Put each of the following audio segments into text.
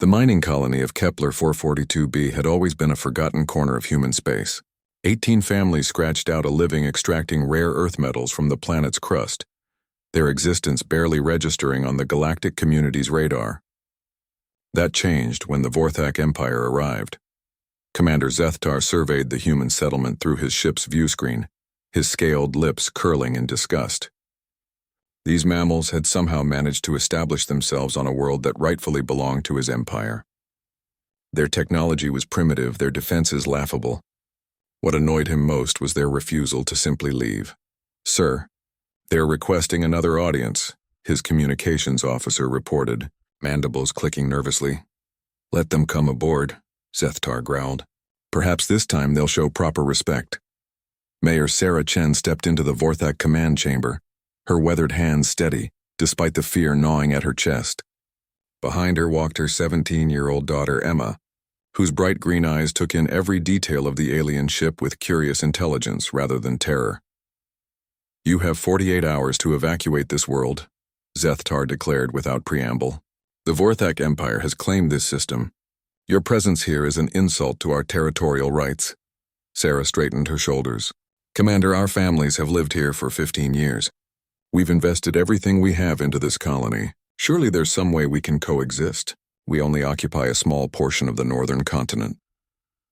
The mining colony of Kepler 442b had always been a forgotten corner of human space. 18 families scratched out a living extracting rare earth metals from the planet's crust, their existence barely registering on the galactic community's radar. That changed when the Vorthak Empire arrived. Commander Zethtar surveyed the human settlement through his ship's viewscreen, his scaled lips curling in disgust. These mammals had somehow managed to establish themselves on a world that rightfully belonged to his empire. Their technology was primitive, their defenses laughable. What annoyed him most was their refusal to simply leave. "Sir, they're requesting another audience," his communications officer reported, mandibles clicking nervously. "Let them come aboard," Zethtar growled. "Perhaps this time they'll show proper respect." Mayor Sarah Chen stepped into the Vorthak command chamber, her weathered hands steady, despite the fear gnawing at her chest. Behind her walked her 17-year-old daughter Emma, whose bright green eyes took in every detail of the alien ship with curious intelligence rather than terror. "You have 48 hours to evacuate this world," Zethtar declared without preamble. "The Vorthak Empire has claimed this system. Your presence here is an insult to our territorial rights." Sarah straightened her shoulders. "Commander, our families have lived here for 15 years. We've invested everything we have into this colony. Surely there's some way we can coexist. We only occupy a small portion of the northern continent."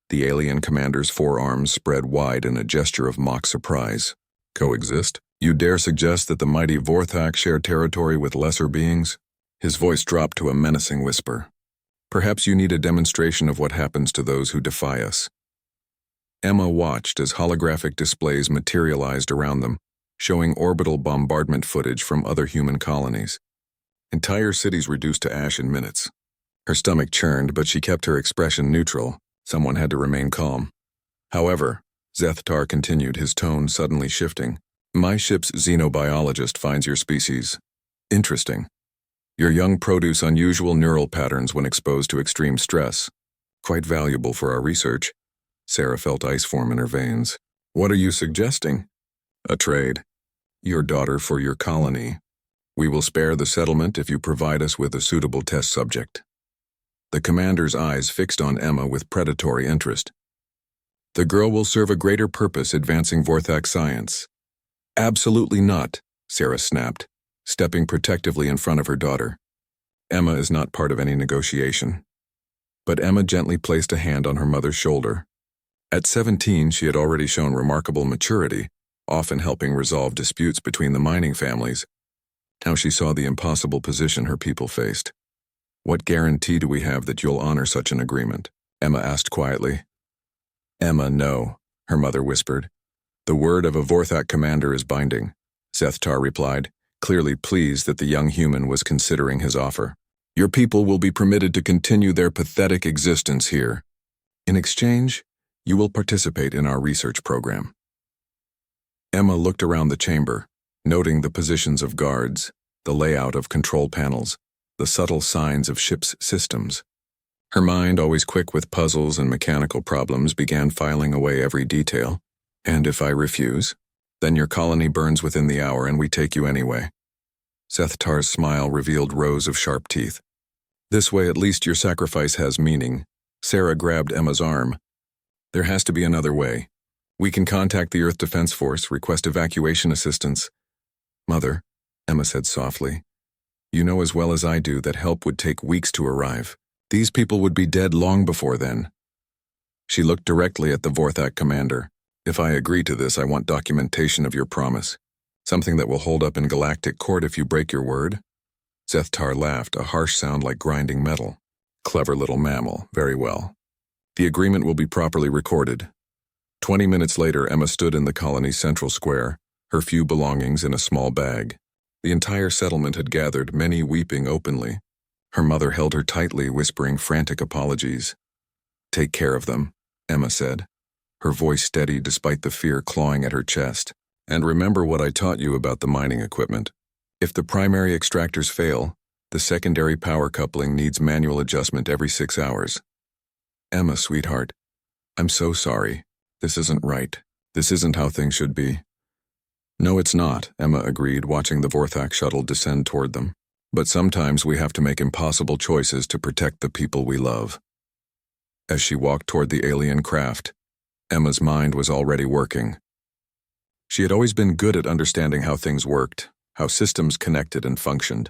The alien commander's forearms spread wide in a gesture of mock surprise. "Coexist? You dare suggest that the mighty Vorthak share territory with lesser beings?" His voice dropped to a menacing whisper. "Perhaps you need a demonstration of what happens to those who defy us." Emma watched as holographic displays materialized around them, showing orbital bombardment footage from other human colonies. Entire cities reduced to ash in minutes. Her stomach churned, but she kept her expression neutral. Someone had to remain calm. "However," Zethtar continued, his tone suddenly shifting, "my ship's xenobiologist finds your species interesting. Your young produce unusual neural patterns when exposed to extreme stress. Quite valuable for our research." Sarah felt ice form in her veins. "What are you suggesting?" "A trade. Your daughter for your colony. We will spare the settlement if you provide us with a suitable test subject." The commander's eyes fixed on Emma with predatory interest. "The girl will serve a greater purpose advancing Vorthak science." "Absolutely not," Sarah snapped, stepping protectively in front of her daughter. "Emma is not part of any negotiation." But Emma gently placed a hand on her mother's shoulder. At 17, she had already shown remarkable maturity, often helping resolve disputes between the mining families. Now she saw the impossible position her people faced. "What guarantee do we have that you'll honor such an agreement?" Emma asked quietly. "Emma, no," her mother whispered. "The word of a Vorthak commander is binding," Zethtar replied, clearly pleased that the young human was considering his offer. "Your people will be permitted to continue their pathetic existence here. In exchange, you will participate in our research program." Emma looked around the chamber, noting the positions of guards, the layout of control panels, the subtle signs of ship's systems. Her mind, always quick with puzzles and mechanical problems, began filing away every detail. "And if I refuse? Then your colony burns within the hour and we take you anyway." Zethtar's smile revealed rows of sharp teeth. "This way at least your sacrifice has meaning." Sarah grabbed Emma's arm. "There has to be another way. We can contact the Earth Defense Force, request evacuation assistance." "Mother," Emma said softly, "you know as well as I do that help would take weeks to arrive. These people would be dead long before then." She looked directly at the Vorthak commander. "If I agree to this, I want documentation of your promise. Something that will hold up in galactic court if you break your word." Zethtar laughed, a harsh sound like grinding metal. "Clever little mammal, very well. The agreement will be properly recorded." 20 minutes later, Emma stood in the colony's central square, her few belongings in a small bag. The entire settlement had gathered, many weeping openly. Her mother held her tightly, whispering frantic apologies. "Take care of them," Emma said, her voice steady despite the fear clawing at her chest. "And remember what I taught you about the mining equipment. If the primary extractors fail, the secondary power coupling needs manual adjustment every 6 hours." "Emma, sweetheart, I'm so sorry. This isn't right. This isn't how things should be." "No, it's not," Emma agreed, watching the Vorthak shuttle descend toward them. But sometimes we have to make impossible choices to protect the people we love. As she walked toward the alien craft, Emma's mind was already working. She had always been good at understanding how things worked, how systems connected and functioned.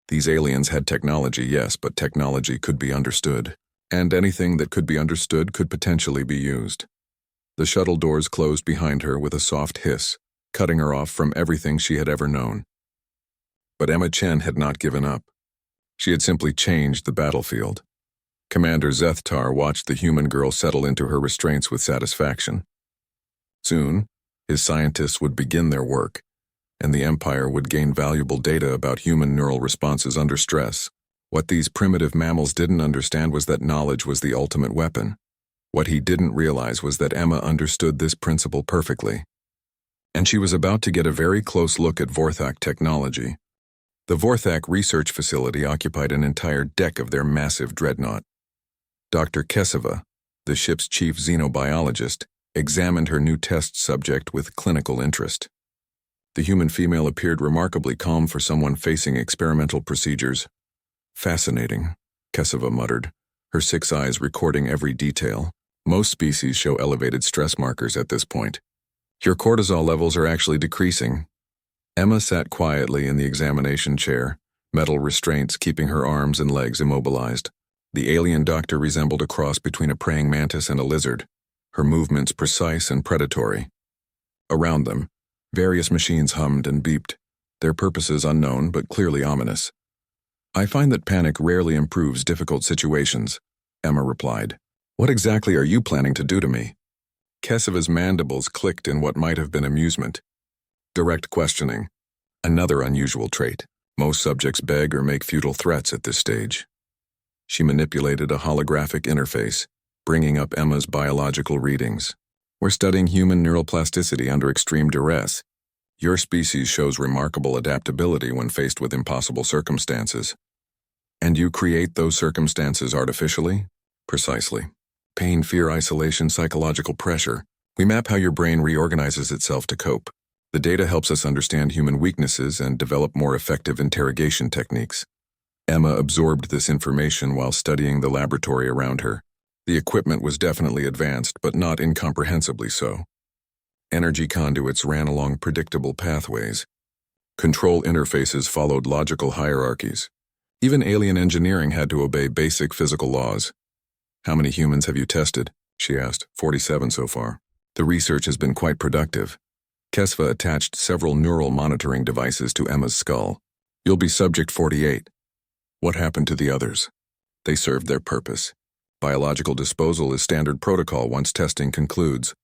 These aliens had technology, yes, but technology could be understood. And anything that could be understood could potentially be used. The shuttle doors closed behind her with a soft hiss, cutting her off from everything she had ever known. But Emma Chen had not given up. She had simply changed the battlefield. Commander Zethtar watched the human girl settle into her restraints with satisfaction. Soon, his scientists would begin their work, and the Empire would gain valuable data about human neural responses under stress. What these primitive mammals didn't understand was that knowledge was the ultimate weapon. What he didn't realize was that Emma understood this principle perfectly. And she was about to get a very close look at Vorthak technology. The Vorthak research facility occupied an entire deck of their massive dreadnought. Dr. Keseva, the ship's chief xenobiologist, examined her new test subject with clinical interest. The human female appeared remarkably calm for someone facing experimental procedures. Fascinating, Keseva muttered, her 6 eyes recording every detail. Most species show elevated stress markers at this point. Your cortisol levels are actually decreasing. Emma sat quietly in the examination chair, metal restraints keeping her arms and legs immobilized. The alien doctor resembled a cross between a praying mantis and a lizard, her movements precise and predatory. Around them, various machines hummed and beeped, their purposes unknown but clearly ominous. I find that panic rarely improves difficult situations, Emma replied. What exactly are you planning to do to me? Keseva's mandibles clicked in what might have been amusement. Direct questioning, another unusual trait. Most subjects beg or make futile threats at this stage. She manipulated a holographic interface, bringing up Emma's biological readings. We're studying human neuroplasticity under extreme duress. Your species shows remarkable adaptability when faced with impossible circumstances. And you create those circumstances artificially? Precisely. Pain, fear, isolation, psychological pressure. We map how your brain reorganizes itself to cope. The data helps us understand human weaknesses and develop more effective interrogation techniques. Emma absorbed this information while studying the laboratory around her. The equipment was definitely advanced, but not incomprehensibly so. Energy conduits ran along predictable pathways. Control interfaces followed logical hierarchies. Even alien engineering had to obey basic physical laws. How many humans have you tested? She asked. 47 so far. The research has been quite productive. Kesva attached several neural monitoring devices to Emma's skull. You'll be subject 48. What happened to the others? They served their purpose. Biological disposal is standard protocol once testing concludes.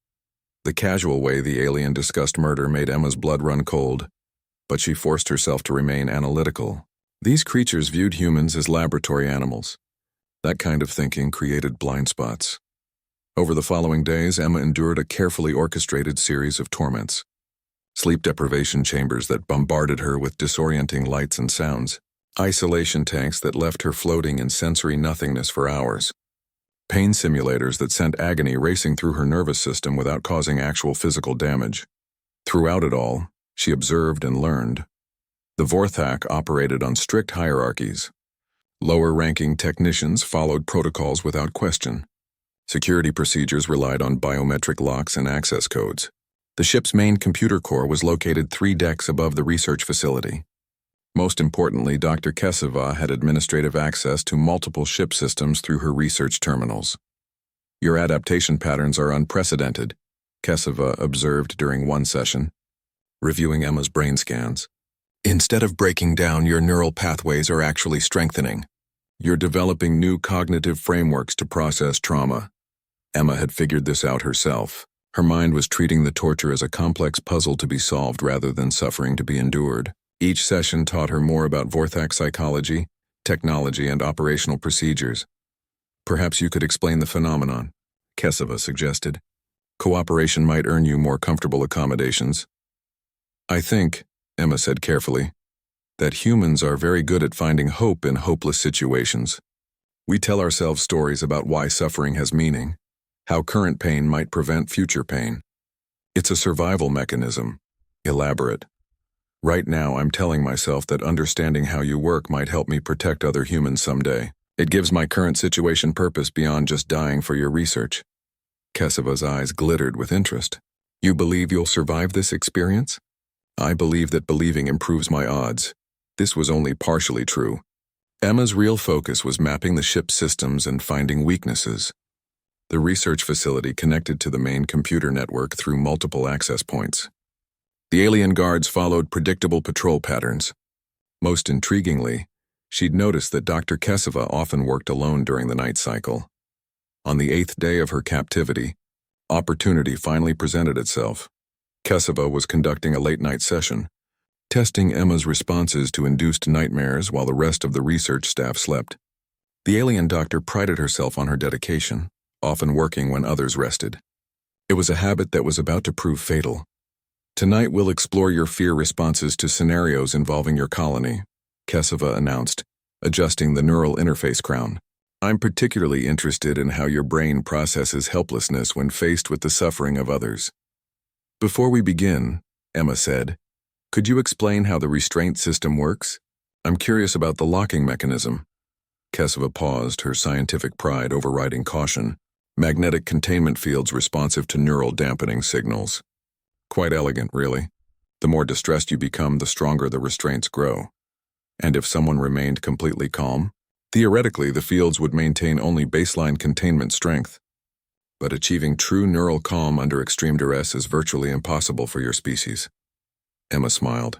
The casual way the alien discussed murder made Emma's blood run cold, but she forced herself to remain analytical. These creatures viewed humans as laboratory animals. That kind of thinking created blind spots. Over the following days, Emma endured a carefully orchestrated series of torments. Sleep deprivation chambers that bombarded her with disorienting lights and sounds. Isolation tanks that left her floating in sensory nothingness for hours. Pain simulators that sent agony racing through her nervous system without causing actual physical damage. Throughout it all, she observed and learned. The Vorthak operated on strict hierarchies. Lower-ranking technicians followed protocols without question. Security procedures relied on biometric locks and access codes. The ship's main computer core was located 3 decks above the research facility. Most importantly, Dr. Keseva had administrative access to multiple ship systems through her research terminals. Your adaptation patterns are unprecedented, Keseva observed during one session, reviewing Emma's brain scans. Instead of breaking down, your neural pathways are actually strengthening. You're developing new cognitive frameworks to process trauma. Emma had figured this out herself. Her mind was treating the torture as a complex puzzle to be solved rather than suffering to be endured. Each session taught her more about Vorthak psychology, technology, and operational procedures. Perhaps you could explain the phenomenon, Keseva suggested. Cooperation might earn you more comfortable accommodations. I think, Emma said carefully, that humans are very good at finding hope in hopeless situations. We tell ourselves stories about why suffering has meaning, how current pain might prevent future pain. It's a survival mechanism, elaborate, Right now, I'm telling myself that understanding how you work might help me protect other humans someday. It gives my current situation purpose beyond just dying for your research. Keseva's eyes glittered with interest. You believe you'll survive this experience? I believe that believing improves my odds. This was only partially true. Emma's real focus was mapping the ship's systems and finding weaknesses. The research facility connected to the main computer network through multiple access points. The alien guards followed predictable patrol patterns. Most intriguingly, she'd noticed that Dr. Keseva often worked alone during the night cycle. On the 8th day of her captivity, opportunity finally presented itself. Keseva was conducting a late-night session, testing Emma's responses to induced nightmares while the rest of the research staff slept. The alien doctor prided herself on her dedication, often working when others rested. It was a habit that was about to prove fatal. Tonight we'll explore your fear responses to scenarios involving your colony, Keseva announced, adjusting the neural interface crown. I'm particularly interested in how your brain processes helplessness when faced with the suffering of others. Before we begin, Emma said, could you explain how the restraint system works? I'm curious about the locking mechanism. Keseva paused, her scientific pride overriding caution. Magnetic containment fields responsive to neural dampening signals. Quite elegant, really. The more distressed you become, the stronger the restraints grow. And if someone remained completely calm, theoretically the fields would maintain only baseline containment strength. But achieving true neural calm under extreme duress is virtually impossible for your species. Emma smiled.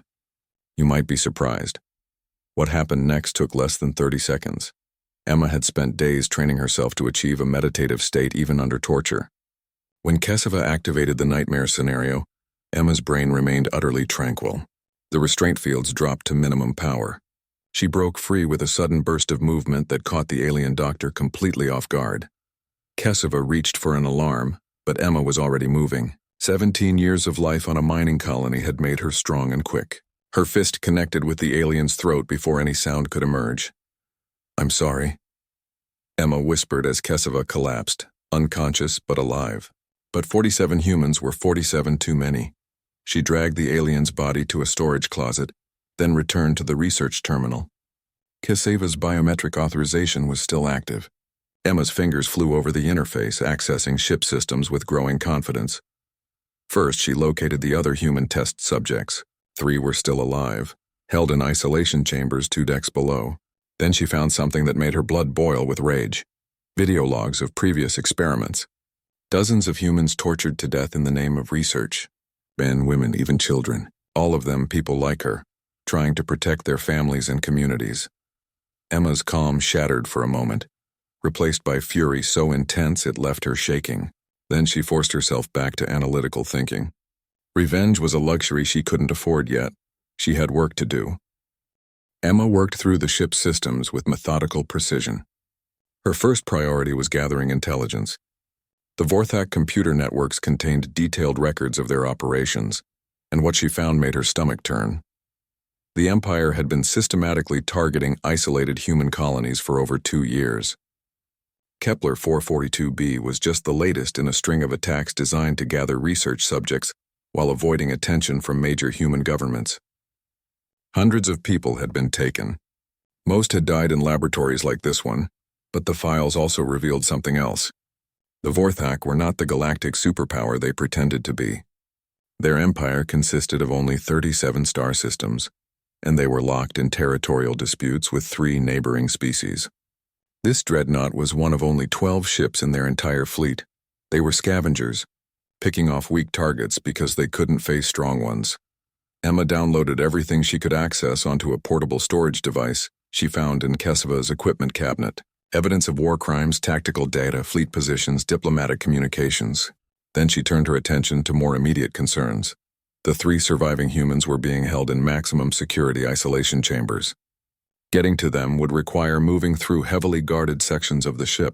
You might be surprised. What happened next took less than 30 seconds. Emma had spent days training herself to achieve a meditative state even under torture. When Keseva activated the nightmare scenario, Emma's brain remained utterly tranquil. The restraint fields dropped to minimum power. She broke free with a sudden burst of movement that caught the alien doctor completely off guard. Keseva reached for an alarm, but Emma was already moving. 17 years of life on a mining colony had made her strong and quick. Her fist connected with the alien's throat before any sound could emerge. I'm sorry, Emma whispered as Keseva collapsed, unconscious but alive. But 47 humans were 47 too many. She dragged the alien's body to a storage closet, then returned to the research terminal. Keseva's biometric authorization was still active. Emma's fingers flew over the interface, accessing ship systems with growing confidence. First, she located the other human test subjects. 3 were still alive, held in isolation chambers 2 decks below. Then she found something that made her blood boil with rage. Video logs of previous experiments. Dozens of humans tortured to death in the name of research. Men, women, even children. All of them people like her, trying to protect their families and communities. Emma's calm shattered for a moment, replaced by fury so intense it left her shaking. Then she forced herself back to analytical thinking. Revenge was a luxury she couldn't afford yet. She had work to do. Emma worked through the ship's systems with methodical precision. Her first priority was gathering intelligence. The Vorthak computer networks contained detailed records of their operations, and what she found made her stomach turn. The Empire had been systematically targeting isolated human colonies for over 2 years. Kepler 442b was just the latest in a string of attacks designed to gather research subjects while avoiding attention from major human governments. Hundreds of people had been taken. Most had died in laboratories like this one, but the files also revealed something else. The Vorthak were not the galactic superpower they pretended to be. Their empire consisted of only 37 star systems, and they were locked in territorial disputes with 3 neighboring species. This dreadnought was one of only 12 ships in their entire fleet. They were scavengers, picking off weak targets because they couldn't face strong ones. Emma downloaded everything she could access onto a portable storage device she found in Keseva's equipment cabinet. Evidence of war crimes, tactical data, fleet positions, diplomatic communications. Then she turned her attention to more immediate concerns. The 3 surviving humans were being held in maximum security isolation chambers. Getting to them would require moving through heavily guarded sections of the ship.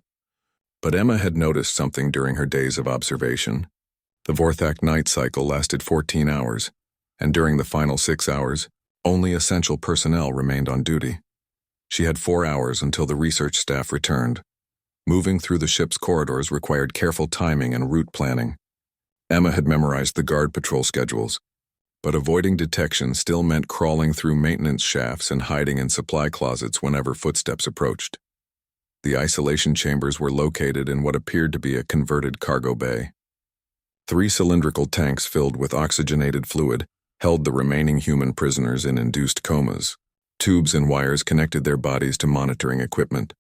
But Emma had noticed something during her days of observation. The Vorthak night cycle lasted 14 hours, and during the final 6 hours, only essential personnel remained on duty. She had 4 hours until the research staff returned. Moving through the ship's corridors required careful timing and route planning. Emma had memorized the guard patrol schedules. But avoiding detection still meant crawling through maintenance shafts and hiding in supply closets whenever footsteps approached. The isolation chambers were located in what appeared to be a converted cargo bay. 3 cylindrical tanks filled with oxygenated fluid held the remaining human prisoners in induced comas. Tubes and wires connected their bodies to monitoring equipment.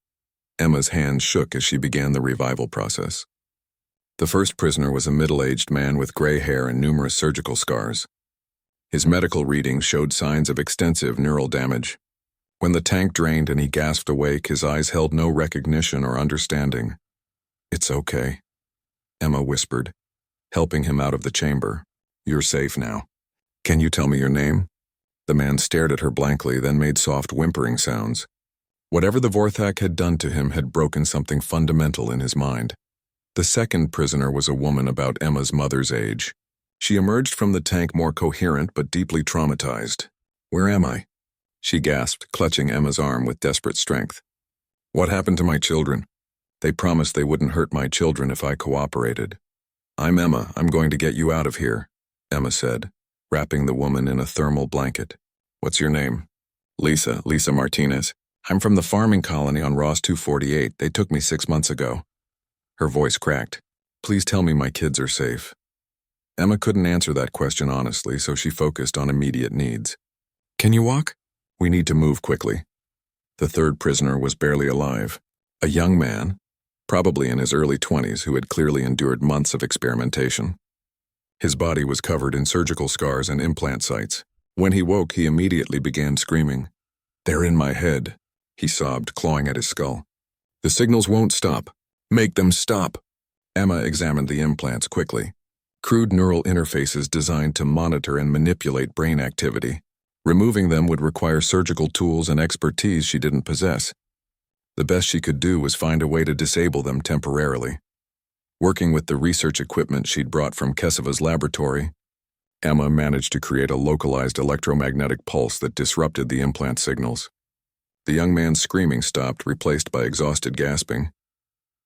Emma's hands shook as she began the revival process. The first prisoner was a middle-aged man with gray hair and numerous surgical scars. His medical readings showed signs of extensive neural damage. When the tank drained and he gasped awake, his eyes held no recognition or understanding. "It's okay," Emma whispered, helping him out of the chamber. "You're safe now. Can you tell me your name?" The man stared at her blankly, then made soft whimpering sounds. Whatever the Vorthak had done to him had broken something fundamental in his mind. The second prisoner was a woman about Emma's mother's age. She emerged from the tank more coherent but deeply traumatized. "Where am I?" she gasped, clutching Emma's arm with desperate strength. "What happened to my children? They promised they wouldn't hurt my children if I cooperated." "I'm Emma. I'm going to get you out of here," Emma said, wrapping the woman in a thermal blanket. "What's your name?" Lisa Martinez. "I'm from the farming colony on Ross 248. They took me 6 months ago." Her voice cracked. "Please tell me my kids are safe." Emma couldn't answer that question honestly, so she focused on immediate needs. "Can you walk? We need to move quickly." The third prisoner was barely alive. A young man, probably in his early 20s, who had clearly endured months of experimentation. His body was covered in surgical scars and implant sites. When he woke, he immediately began screaming. "They're in my head," he sobbed, clawing at his skull. "The signals won't stop. Make them stop." Emma examined the implants quickly. Crude neural interfaces designed to monitor and manipulate brain activity. Removing them would require surgical tools and expertise she didn't possess. The best she could do was find a way to disable them temporarily. Working with the research equipment she'd brought from Keseva's laboratory, Emma managed to create a localized electromagnetic pulse that disrupted the implant signals. The young man's screaming stopped, replaced by exhausted gasping.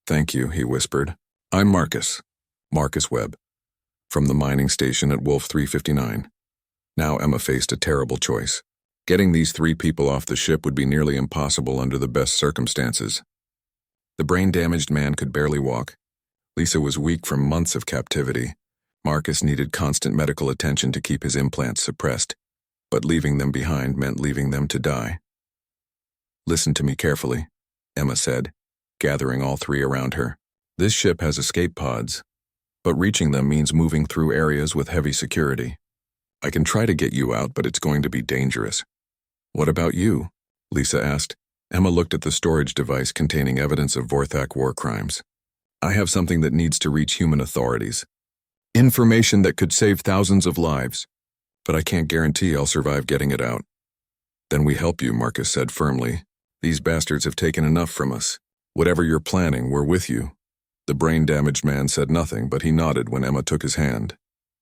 "Thank you," he whispered. "I'm Marcus Webb, from the mining station at Wolf 359. Now Emma faced a terrible choice. Getting these 3 people off the ship would be nearly impossible under the best circumstances. The brain-damaged man could barely walk. Lisa was weak from months of captivity. Marcus needed constant medical attention to keep his implants suppressed, but leaving them behind meant leaving them to die. "Listen to me carefully," Emma said, gathering all 3 around her. "This ship has escape pods, but reaching them means moving through areas with heavy security. I can try to get you out, but it's going to be dangerous." "What about you?" Lisa asked. Emma looked at the storage device containing evidence of Vorthak war crimes. "I have something that needs to reach human authorities. Information that could save thousands of lives, but I can't guarantee I'll survive getting it out." "Then we help you," Marcus said firmly. "These bastards have taken enough from us. Whatever you're planning, we're with you." The brain-damaged man said nothing, but he nodded when Emma took his hand.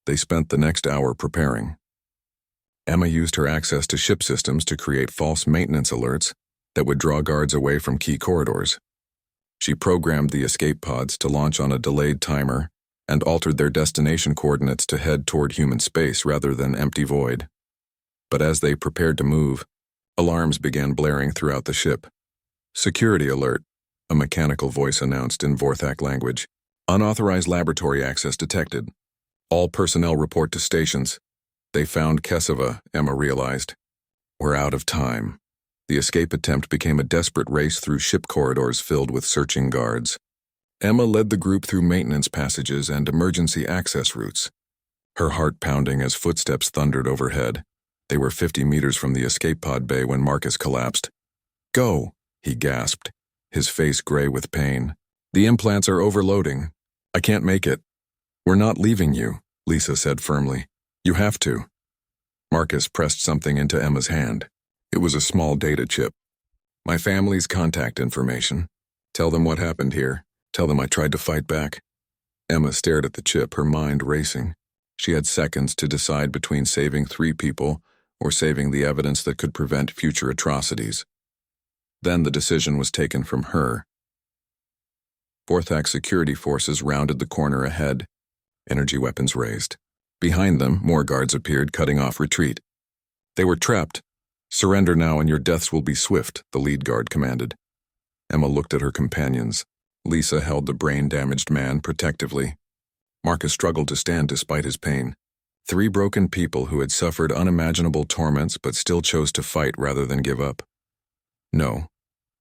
They spent the next hour preparing. Emma used her access to ship systems to create false maintenance alerts that would draw guards away from key corridors. She programmed the escape pods to launch on a delayed timer and altered their destination coordinates to head toward human space rather than empty void. But as they prepared to move, alarms began blaring throughout the ship. "Security alert," a mechanical voice announced in Vorthak language. "Unauthorized laboratory access detected. All personnel report to stations." They found Keseva, Emma realized. "We're out of time." The escape attempt became a desperate race through ship corridors filled with searching guards. Emma led the group through maintenance passages and emergency access routes, her heart pounding as footsteps thundered overhead. They were 50 meters from the escape pod bay when Marcus collapsed. "Go," he gasped, his face gray with pain. "The implants are overloading. I can't make it." "We're not leaving you," Lisa said firmly. "You have to." Marcus pressed something into Emma's hand. It was a small data chip. "My family's contact information. Tell them what happened here. Tell them I tried to fight back." Emma stared at the chip, her mind racing. She had seconds to decide between saving 3 people or saving the evidence that could prevent future atrocities. Then the decision was taken from her. Vorthak security forces rounded the corner ahead, energy weapons raised. Behind them, more guards appeared, cutting off retreat. They were trapped. "Surrender now and your deaths will be swift," the lead guard commanded. Emma looked at her companions. Lisa held the brain-damaged man protectively. Marcus struggled to stand despite his pain. 3 broken people who had suffered unimaginable torments but still chose to fight rather than give up. "No,"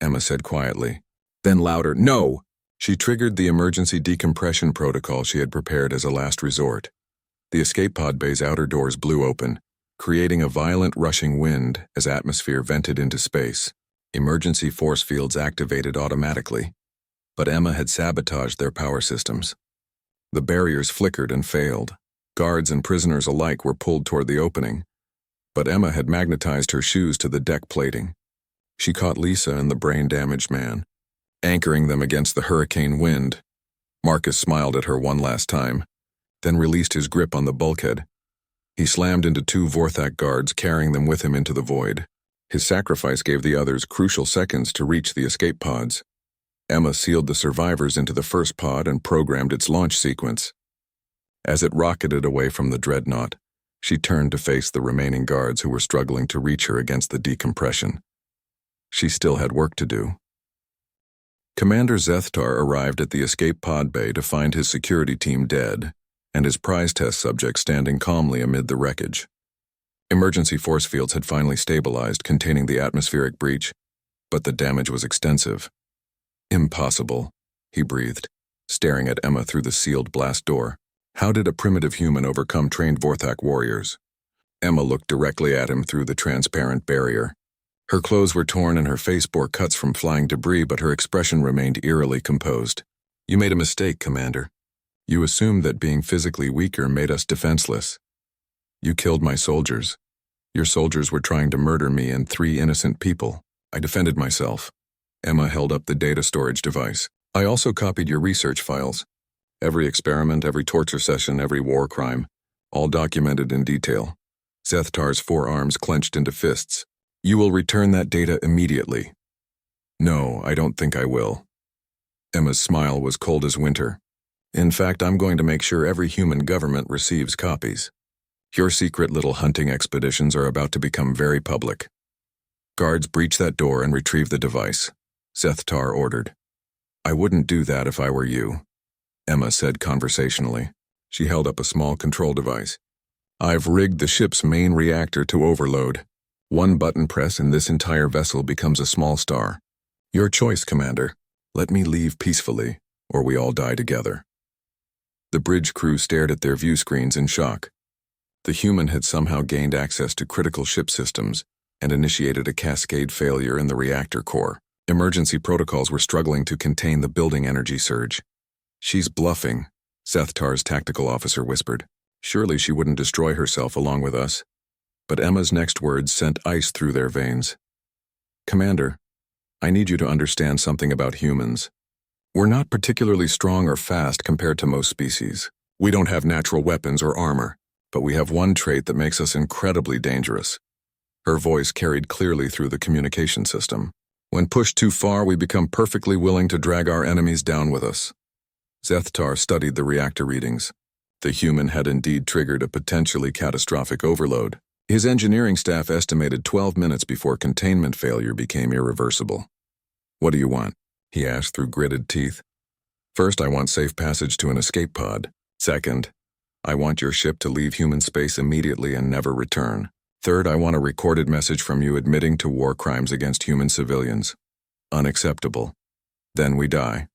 Emma said quietly. Then louder, "No!" She triggered the emergency decompression protocol she had prepared as a last resort. The escape pod bay's outer doors blew open, creating a violent rushing wind as atmosphere vented into space. Emergency force fields activated automatically, but Emma had sabotaged their power systems. The barriers flickered and failed. Guards and prisoners alike were pulled toward the opening, but Emma had magnetized her shoes to the deck plating. She caught Lisa and the brain-damaged man, anchoring them against the hurricane wind. Marcus smiled at her one last time, then released his grip on the bulkhead. He slammed into 2 Vorthak guards, carrying them with him into the void. His sacrifice gave the others crucial seconds to reach the escape pods. Emma sealed the survivors into the first pod and programmed its launch sequence. As it rocketed away from the dreadnought, she turned to face the remaining guards who were struggling to reach her against the decompression. She still had work to do. Commander Zethtar arrived at the escape pod bay to find his security team dead and his prize test subject standing calmly amid the wreckage. Emergency force fields had finally stabilized, containing the atmospheric breach, but the damage was extensive. "Impossible," he breathed, staring at Emma through the sealed blast door. "How did a primitive human overcome trained Vorthak warriors?" Emma looked directly at him through the transparent barrier. Her clothes were torn and her face bore cuts from flying debris, but her expression remained eerily composed. "You made a mistake, Commander. You assumed that being physically weaker made us defenseless. You killed my soldiers. Your soldiers were trying to murder me and 3 innocent people. I defended myself." Emma held up the data storage device. "I also copied your research files. Every experiment, every torture session, every war crime, all documented in detail." Zethtar's forearms clenched into fists. "You will return that data immediately." "No, I don't think I will." Emma's smile was cold as winter. "In fact, I'm going to make sure every human government receives copies. Your secret little hunting expeditions are about to become very public." "Guards, breach that door and retrieve the device," Zethtar ordered. "I wouldn't do that if I were you," Emma said conversationally. She held up a small control device. "I've rigged the ship's main reactor to overload. 1 button press and this entire vessel becomes a small star. Your choice, Commander. Let me leave peacefully, or we all die together." The bridge crew stared at their view screens in shock. The human had somehow gained access to critical ship systems and initiated a cascade failure in the reactor core. Emergency protocols were struggling to contain the building energy surge. "She's bluffing," Zethtar's tactical officer whispered. "Surely she wouldn't destroy herself along with us." But Emma's next words sent ice through their veins. "Commander, I need you to understand something about humans. We're not particularly strong or fast compared to most species. We don't have natural weapons or armor, but we have one trait that makes us incredibly dangerous." Her voice carried clearly through the communication system. "When pushed too far, we become perfectly willing to drag our enemies down with us." Zethtar studied the reactor readings. The human had indeed triggered a potentially catastrophic overload. His engineering staff estimated 12 minutes before containment failure became irreversible. "What do you want?" he asked through gritted teeth. "First, I want safe passage to an escape pod. Second, I want your ship to leave human space immediately and never return. Third, I want a recorded message from you admitting to war crimes against human civilians. Unacceptable. Then we die."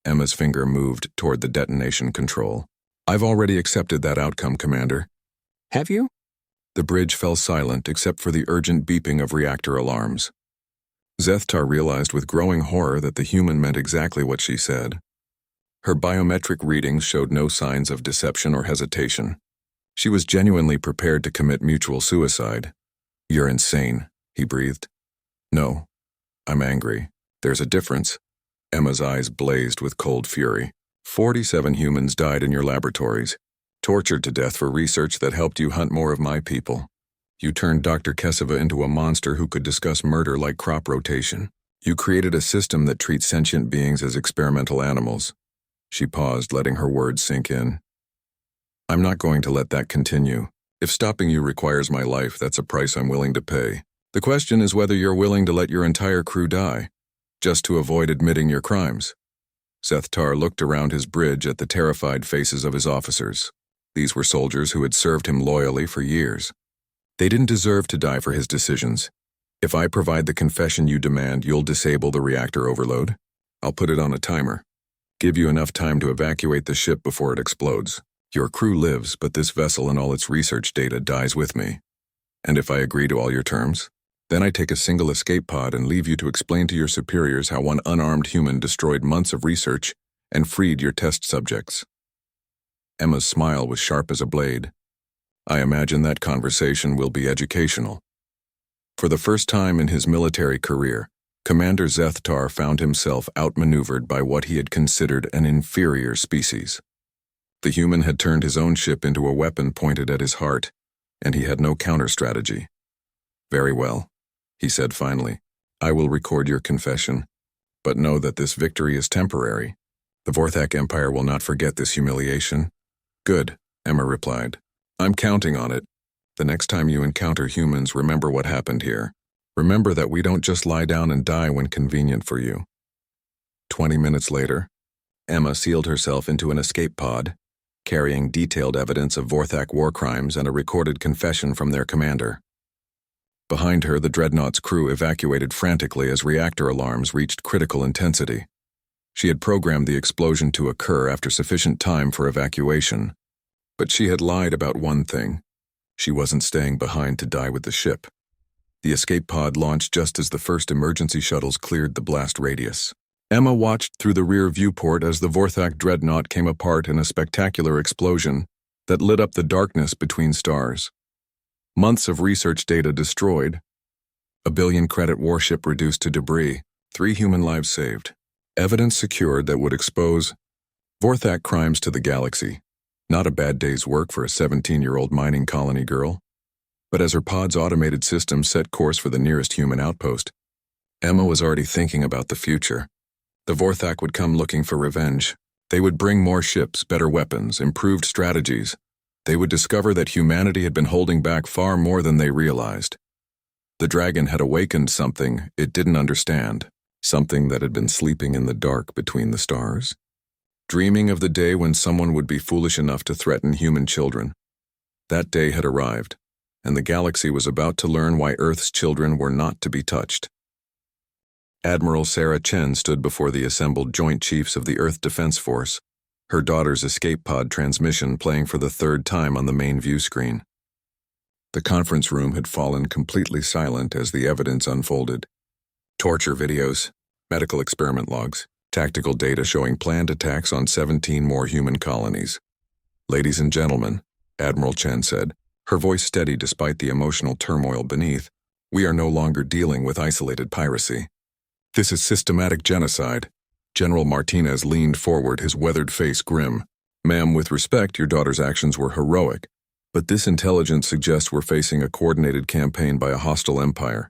Emma's finger moved toward the detonation control. "I've already accepted that outcome, Commander." "Have you?" The bridge fell silent except for the urgent beeping of reactor alarms. Zethtar realized with growing horror that the human meant exactly what she said. Her biometric readings showed no signs of deception or hesitation. She was genuinely prepared to commit mutual suicide. "You're insane," he breathed. "No, I'm angry. There's a difference." Emma's eyes blazed with cold fury. 47 humans died in your laboratories, tortured to death for research that helped you hunt more of my people. You turned Dr. Keseva into a monster who could discuss murder like crop rotation. You created a system that treats sentient beings as experimental animals. She paused, letting her words sink in. I'm not going to let that continue. If stopping you requires my life, that's a price I'm willing to pay. The question is whether you're willing to let your entire crew die, just to avoid admitting your crimes. Zethtar looked around his bridge at the terrified faces of his officers. These were soldiers who had served him loyally for years. They didn't deserve to die for his decisions. If I provide the confession you demand, you'll disable the reactor overload. I'll put it on a timer. Give you enough time to evacuate the ship before it explodes. Your crew lives, but this vessel and all its research data dies with me. And if I agree to all your terms, then I take a single escape pod and leave you to explain to your superiors how one unarmed human destroyed months of research and freed your test subjects. Emma's smile was sharp as a blade. I imagine that conversation will be educational. For the first time in his military career, Commander Zethtar found himself outmaneuvered by what he had considered an inferior species. The human had turned his own ship into a weapon pointed at his heart, and he had no counter-strategy. Very well, he said finally. I will record your confession, but know that this victory is temporary. The Vorthak Empire will not forget this humiliation. Good, Emma replied. I'm counting on it. The next time you encounter humans, remember what happened here. Remember that we don't just lie down and die when convenient for you. 20 minutes later, Emma sealed herself into an escape pod, carrying detailed evidence of Vorthak war crimes and a recorded confession from their commander. Behind her, the Dreadnought's crew evacuated frantically as reactor alarms reached critical intensity. She had programmed the explosion to occur after sufficient time for evacuation. But she had lied about one thing. She wasn't staying behind to die with the ship. The escape pod launched just as the first emergency shuttles cleared the blast radius. Emma watched through the rear viewport as the Vorthak dreadnought came apart in a spectacular explosion that lit up the darkness between stars. Months of research data destroyed. A 1 billion credit warship reduced to debris. 3 human lives saved. Evidence secured that would expose Vorthak crimes to the galaxy. Not a bad day's work for a 17-year-old mining colony girl. But as her pod's automated system set course for the nearest human outpost, Emma was already thinking about the future. The Vorthak would come looking for revenge. They would bring more ships, better weapons, improved strategies. They would discover that humanity had been holding back far more than they realized. The dragon had awakened something it didn't understand, something that had been sleeping in the dark between the stars, dreaming of the day when someone would be foolish enough to threaten human children. That day had arrived, and the galaxy was about to learn why Earth's children were not to be touched. Admiral Sarah Chen stood before the assembled Joint Chiefs of the Earth Defense Force, her daughter's escape pod transmission playing for the 3rd time on the main view screen. The conference room had fallen completely silent as the evidence unfolded. Torture videos, medical experiment logs, tactical data showing planned attacks on 17 more human colonies. Ladies and gentlemen, Admiral Chen said, her voice steady despite the emotional turmoil beneath, we are no longer dealing with isolated piracy. This is systematic genocide. General Martinez leaned forward, his weathered face grim. Ma'am, with respect, your daughter's actions were heroic, but this intelligence suggests we're facing a coordinated campaign by a hostile empire.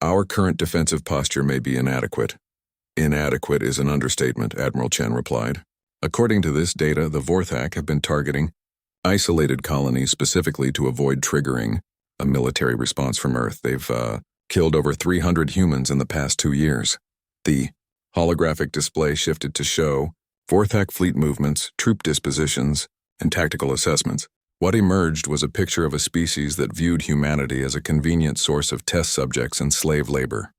Our current defensive posture may be inadequate. Inadequate is an understatement, Admiral Chen replied. According to this data, the Vorthak have been targeting isolated colonies specifically to avoid triggering a military response from Earth. They've killed over 300 humans in the past 2 years. The holographic display shifted to show Vorthak fleet movements, troop dispositions, and tactical assessments. What emerged was a picture of a species that viewed humanity as a convenient source of test subjects and slave labor.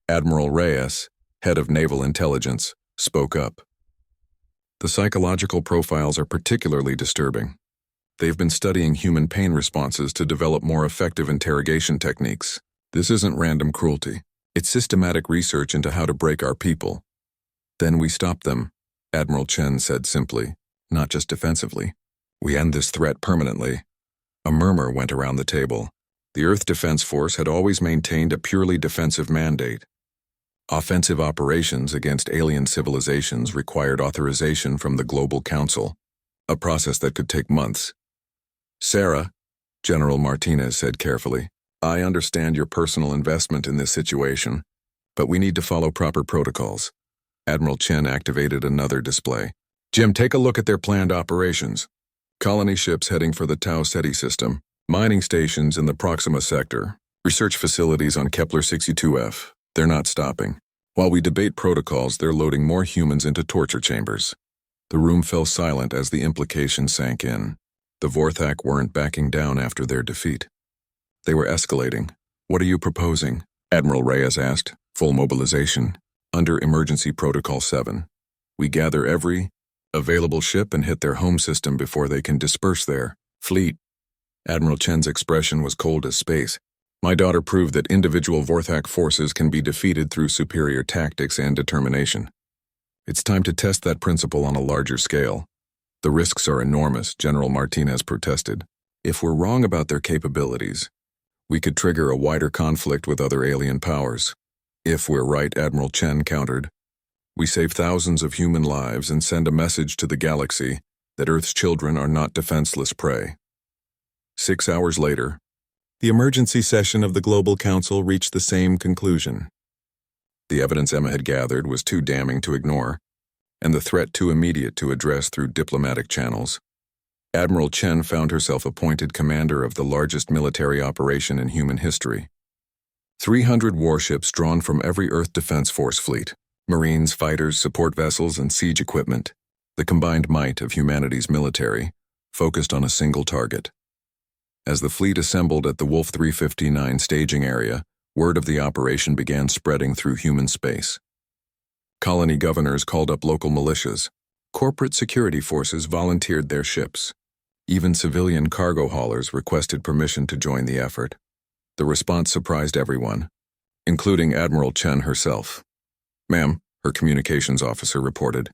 Admiral Reyes, head of naval intelligence, spoke up. The psychological profiles are particularly disturbing. They've been studying human pain responses to develop more effective interrogation techniques. This isn't random cruelty. It's systematic research into how to break our people. Then we stop them, Admiral Chen said simply, not just defensively. We end this threat permanently. A murmur went around the table. The Earth Defense Force had always maintained a purely defensive mandate. Offensive operations against alien civilizations required authorization from the Global Council, a process that could take months. Sarah, General Martinez said carefully, I understand your personal investment in this situation, but we need to follow proper protocols. Admiral Chen activated another display. Jim, take a look at their planned operations. Colony ships heading for the Tau Ceti system, mining stations in the Proxima sector, research facilities on Kepler-62f. They're not stopping. While we debate protocols, they're loading more humans into torture chambers. The room fell silent as the implications sank in. The Vorthak weren't backing down after their defeat. They were escalating. "What are you proposing?" Admiral Reyes asked. "Full mobilization. Under Emergency Protocol 7. We gather every available ship and hit their home system before they can disperse their fleet." Admiral Chen's expression was cold as space. "My daughter proved that individual Vorthak forces can be defeated through superior tactics and determination. It's time to test that principle on a larger scale. The risks are enormous," General Martinez protested. "If we're wrong about their capabilities, we could trigger a wider conflict with other alien powers." "If we're right," Admiral Chen countered, "we save thousands of human lives and send a message to the galaxy that Earth's children are not defenseless prey." 6 hours later, the emergency session of the Global Council reached the same conclusion. The evidence Emma had gathered was too damning to ignore, and the threat too immediate to address through diplomatic channels. Admiral Chen found herself appointed commander of the largest military operation in human history. 300 warships drawn from every Earth Defense Force fleet, Marines, fighters, support vessels, and siege equipment, the combined might of humanity's military, focused on a single target. As the fleet assembled at the Wolf 359 staging area, word of the operation began spreading through human space. Colony governors called up local militias. Corporate security forces volunteered their ships. Even civilian cargo haulers requested permission to join the effort. The response surprised everyone, including Admiral Chen herself. "Ma'am," her communications officer reported,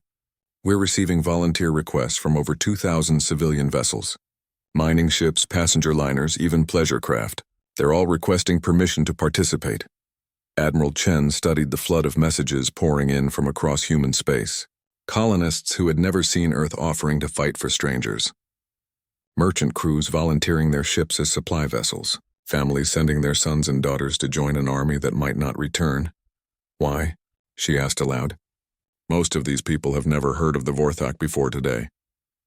"we're receiving volunteer requests from over 2,000 civilian vessels. Mining ships, passenger liners, even pleasure craft. They're all requesting permission to participate." Admiral Chen studied the flood of messages pouring in from across human space. Colonists who had never seen Earth offering to fight for strangers. Merchant crews volunteering their ships as supply vessels. Families sending their sons and daughters to join an army that might not return. "Why?" she asked aloud. "Most of these people have never heard of the Vorthak before today."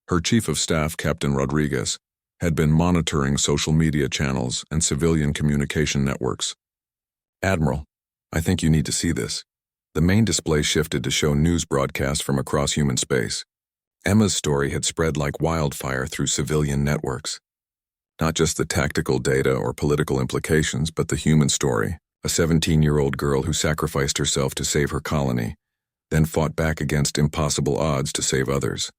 Her chief of staff, Captain Rodriguez, had been monitoring social media channels and civilian communication networks. "Admiral, I think you need to see this." The main display shifted to show news broadcasts from across human space. Emma's story had spread like wildfire through civilian networks. Not just the tactical data or political implications, but the human story. A 17-year-old girl who sacrificed herself to save her colony, then fought back against impossible odds to save others.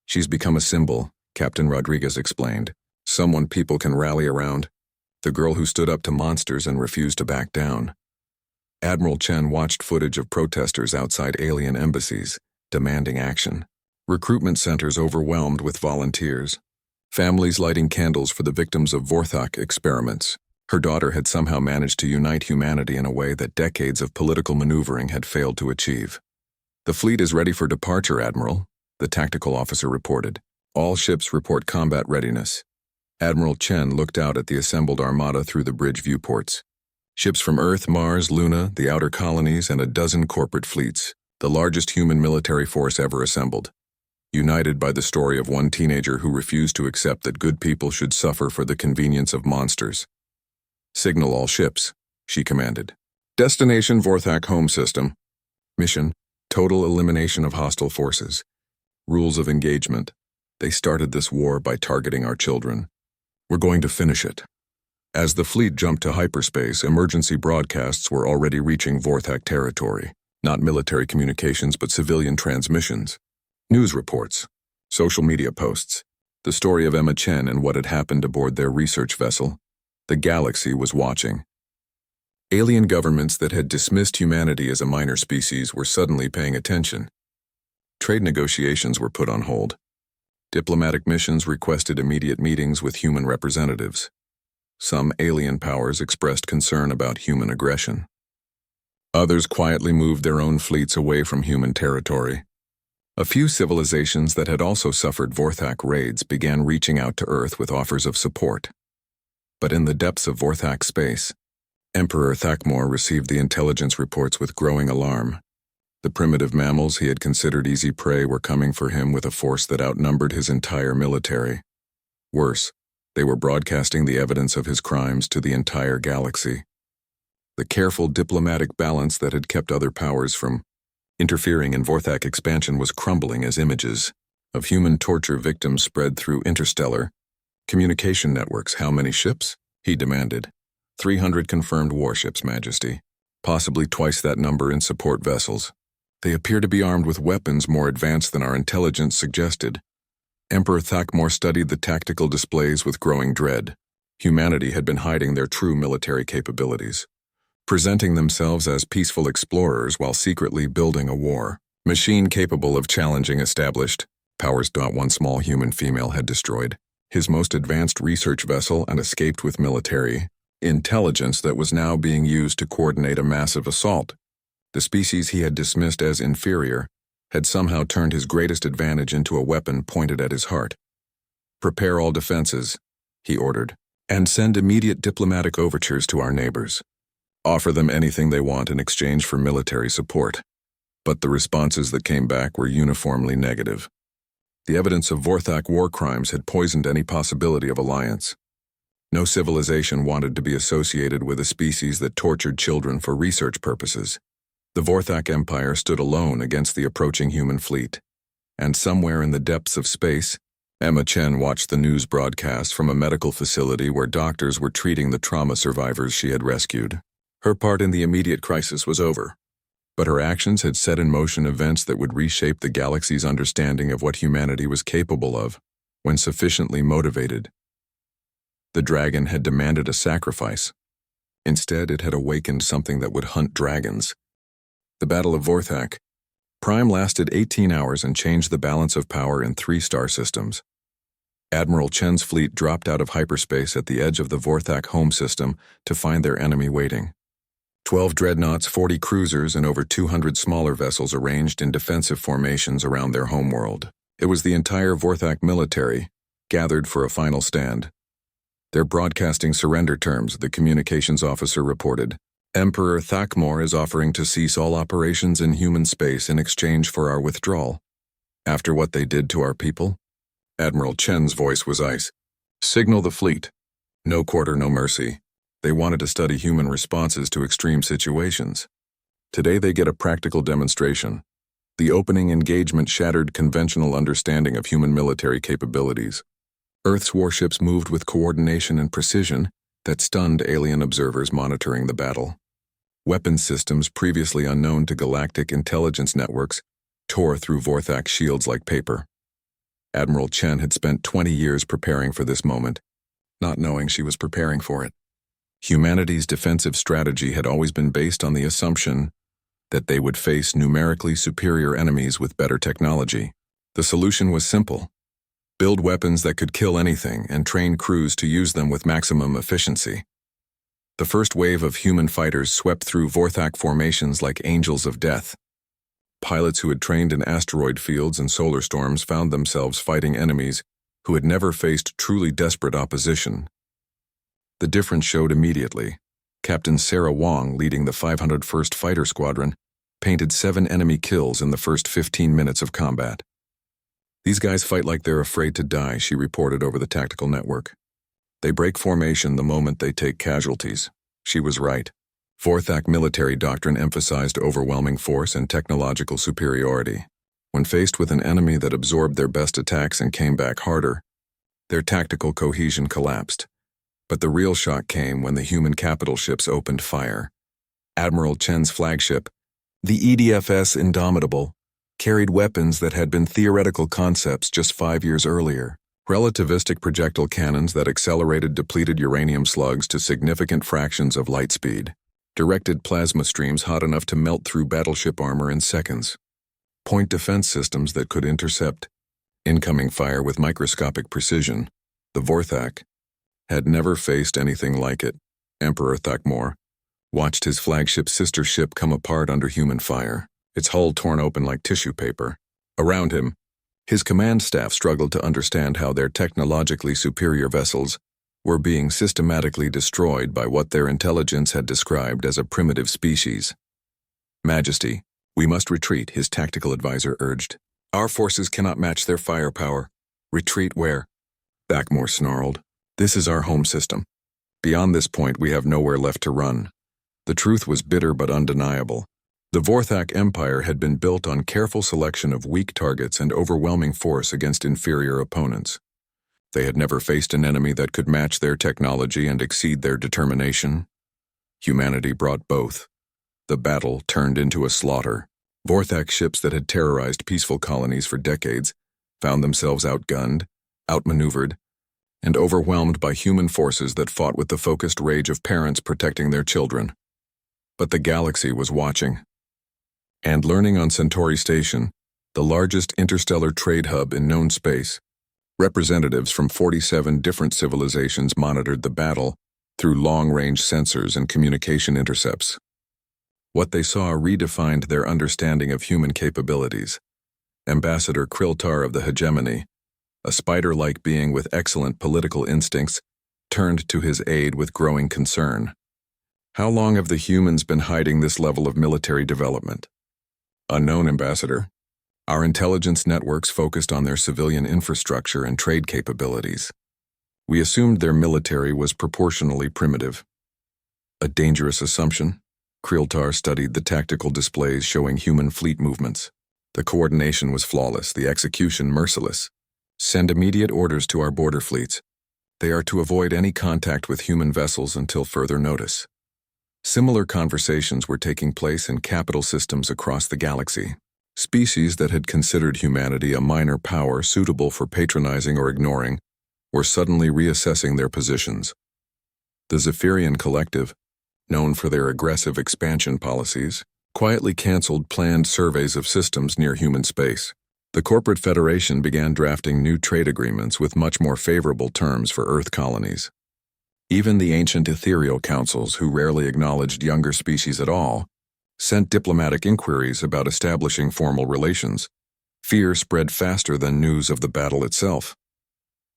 "She's become a symbol," Captain Rodriguez explained. "Someone people can rally around. The girl who stood up to monsters and refused to back down." Admiral Chen watched footage of protesters outside alien embassies, demanding action. Recruitment centers overwhelmed with volunteers. Families lighting candles for the victims of Vorthak experiments. Her daughter had somehow managed to unite humanity in a way that decades of political maneuvering had failed to achieve. "The fleet is ready for departure, Admiral," the tactical officer reported. "All ships report combat readiness." Admiral Chen looked out at the assembled armada through the bridge viewports. Ships from Earth, Mars, Luna, the outer colonies, and a dozen corporate fleets, the largest human military force ever assembled. United by the story of one teenager who refused to accept that good people should suffer for the convenience of monsters. "Signal all ships," she commanded. "Destination Vorthak home system. Mission, total elimination of hostile forces. Rules of engagement. They started this war by targeting our children. We're going to finish it." As the fleet jumped to hyperspace, emergency broadcasts were already reaching Vorthak territory. Not military communications, but civilian transmissions. News reports, social media posts, the story of Emma Chen and what had happened aboard their research vessel. The galaxy was watching. Alien governments that had dismissed humanity as a minor species were suddenly paying attention. Trade negotiations were put on hold. Diplomatic missions requested immediate meetings with human representatives. Some alien powers expressed concern about human aggression. Others quietly moved their own fleets away from human territory. A few civilizations that had also suffered Vorthak raids began reaching out to Earth with offers of support. But in the depths of Vorthak space, Emperor Thakmor received the intelligence reports with growing alarm. The primitive mammals he had considered easy prey were coming for him with a force that outnumbered his entire military. Worse, they were broadcasting the evidence of his crimes to the entire galaxy. The careful diplomatic balance that had kept other powers from interfering in Vorthak expansion was crumbling as images of human torture victims spread through interstellar communication networks. How many ships? He demanded. 300 confirmed warships, Majesty. Possibly twice that number in support vessels. They appear to be armed with weapons more advanced than our intelligence suggested. Emperor Thakmor studied the tactical displays with growing dread. Humanity had been hiding their true military capabilities, presenting themselves as peaceful explorers while secretly building a war machine capable of challenging established powers. One small human female had destroyed his most advanced research vessel and escaped with military intelligence that was now being used to coordinate a massive assault. The species he had dismissed as inferior had somehow turned his greatest advantage into a weapon pointed at his heart. Prepare all defenses, he ordered, and send immediate diplomatic overtures to our neighbors. Offer them anything they want in exchange for military support. But the responses that came back were uniformly negative. The evidence of Vorthak war crimes had poisoned any possibility of alliance. No civilization wanted to be associated with a species that tortured children for research purposes. The Vorthak Empire stood alone against the approaching human fleet. And somewhere in the depths of space, Emma Chen watched the news broadcast from a medical facility where doctors were treating the trauma survivors she had rescued. Her part in the immediate crisis was over, but her actions had set in motion events that would reshape the galaxy's understanding of what humanity was capable of when sufficiently motivated. The dragon had demanded a sacrifice. Instead, it had awakened something that would hunt dragons. The Battle of Vorthak. Prime lasted 18 hours and changed the balance of power in 3 star systems. Admiral Chen's fleet dropped out of hyperspace at the edge of the Vorthak home system to find their enemy waiting. 12 dreadnoughts, 40 cruisers, and over 200 smaller vessels arranged in defensive formations around their homeworld. It was the entire Vorthak military, gathered for a final stand. They're broadcasting surrender terms, the communications officer reported. Emperor Thakmor is offering to cease all operations in human space in exchange for our withdrawal. After what they did to our people? Admiral Chen's voice was ice. Signal the fleet. No quarter, no mercy. They wanted to study human responses to extreme situations. Today they get a practical demonstration. The opening engagement shattered conventional understanding of human military capabilities. Earth's warships moved with coordination and precision that stunned alien observers monitoring the battle. Weapon systems previously unknown to galactic intelligence networks tore through Vorthak shields like paper. Admiral Chen had spent 20 years preparing for this moment, not knowing she was preparing for it. Humanity's defensive strategy had always been based on the assumption that they would face numerically superior enemies with better technology. The solution was simple. Build weapons that could kill anything and train crews to use them with maximum efficiency. The first wave of human fighters swept through Vorthak formations like angels of death. Pilots who had trained in asteroid fields and solar storms found themselves fighting enemies who had never faced truly desperate opposition. The difference showed immediately. Captain Sarah Wong, leading the 501st Fighter Squadron, painted 7 enemy kills in the first 15 minutes of combat. These guys fight like they're afraid to die, she reported over the tactical network. They break formation the moment they take casualties. She was right. Vorthak military doctrine emphasized overwhelming force and technological superiority. When faced with an enemy that absorbed their best attacks and came back harder, their tactical cohesion collapsed. But the real shock came when the human capital ships opened fire. Admiral Chen's flagship, the EDFS Indomitable, carried weapons that had been theoretical concepts just 5 years earlier. Relativistic projectile cannons that accelerated depleted uranium slugs to significant fractions of light speed. Directed plasma streams hot enough to melt through battleship armor in seconds. Point defense systems that could intercept incoming fire with microscopic precision. The Vorthak had never faced anything like it. Emperor Thakmor watched his flagship sister ship come apart under human fire, its hull torn open like tissue paper. Around him, his command staff struggled to understand how their technologically superior vessels were being systematically destroyed by what their intelligence had described as a primitive species. Majesty, we must retreat, his tactical advisor urged. Our forces cannot match their firepower. Retreat where? Backmore snarled. This is our home system. Beyond this point, we have nowhere left to run. The truth was bitter but undeniable. The Vorthak Empire had been built on careful selection of weak targets and overwhelming force against inferior opponents. They had never faced an enemy that could match their technology and exceed their determination. Humanity brought both. The battle turned into a slaughter. Vorthak ships that had terrorized peaceful colonies for decades found themselves outgunned, outmaneuvered, and overwhelmed by human forces that fought with the focused rage of parents protecting their children. But the galaxy was watching. And learning on Centauri Station, the largest interstellar trade hub in known space, representatives from 47 different civilizations monitored the battle through long-range sensors and communication intercepts. What they saw redefined their understanding of human capabilities. Ambassador Kriltar of the Hegemony, a spider-like being with excellent political instincts, turned to his aide with growing concern. How long have the humans been hiding this level of military development? Unknown, Ambassador. Our intelligence networks focused on their civilian infrastructure and trade capabilities. We assumed their military was proportionally primitive. A dangerous assumption. Kriltar studied the tactical displays showing human fleet movements. The coordination was flawless, the execution merciless. Send immediate orders to our border fleets. They are to avoid any contact with human vessels until further notice. Similar conversations were taking place in capital systems across the galaxy. Species that had considered humanity a minor power suitable for patronizing or ignoring were suddenly reassessing their positions. The Zephyrian Collective, known for their aggressive expansion policies, quietly canceled planned surveys of systems near human space. The corporate federation began drafting new trade agreements with much more favorable terms for Earth colonies. Even the ancient ethereal councils, who rarely acknowledged younger species at all, sent diplomatic inquiries about establishing formal relations. Fear spread faster than news of the battle itself.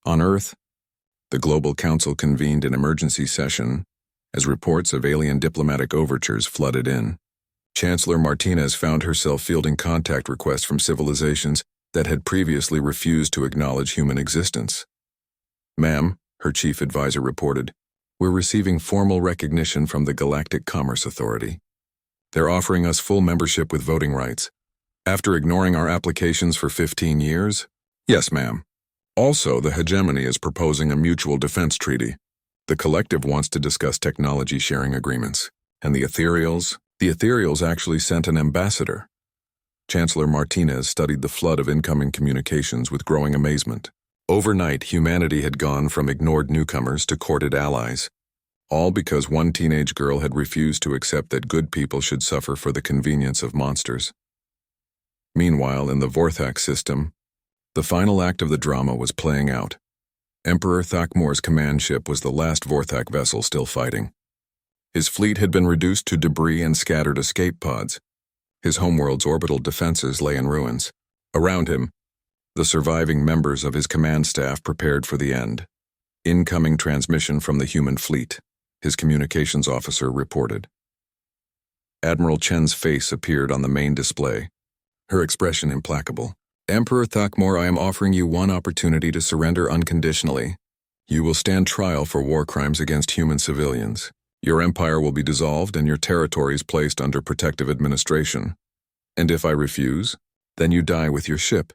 On Earth, the Global Council convened an emergency session as reports of alien diplomatic overtures flooded in. Chancellor Martinez found herself fielding contact requests from civilizations that had previously refused to acknowledge human existence. Ma'am, her chief advisor reported, we're receiving formal recognition from the Galactic Commerce Authority. They're offering us full membership with voting rights. After ignoring our applications for 15 years? Yes, ma'am. Also, the Hegemony is proposing a mutual defense treaty. The Collective wants to discuss technology sharing agreements. And the Ethereals actually sent an ambassador. Chancellor Martinez studied the flood of incoming communications with growing amazement. Overnight, humanity had gone from ignored newcomers to courted allies, all because one teenage girl had refused to accept that good people should suffer for the convenience of monsters. Meanwhile, in the Vorthak system, the final act of the drama was playing out. Emperor Thakmor's command ship was the last Vorthak vessel still fighting. His fleet had been reduced to debris and scattered escape pods. His homeworld's orbital defenses lay in ruins. Around him, the surviving members of his command staff prepared for the end. Incoming transmission from the human fleet, his communications officer reported. Admiral Chen's face appeared on the main display, her expression implacable. Emperor Thakmor, I am offering you one opportunity to surrender unconditionally. You will stand trial for war crimes against human civilians. Your empire will be dissolved and your territories placed under protective administration. And if I refuse, then you die with your ship,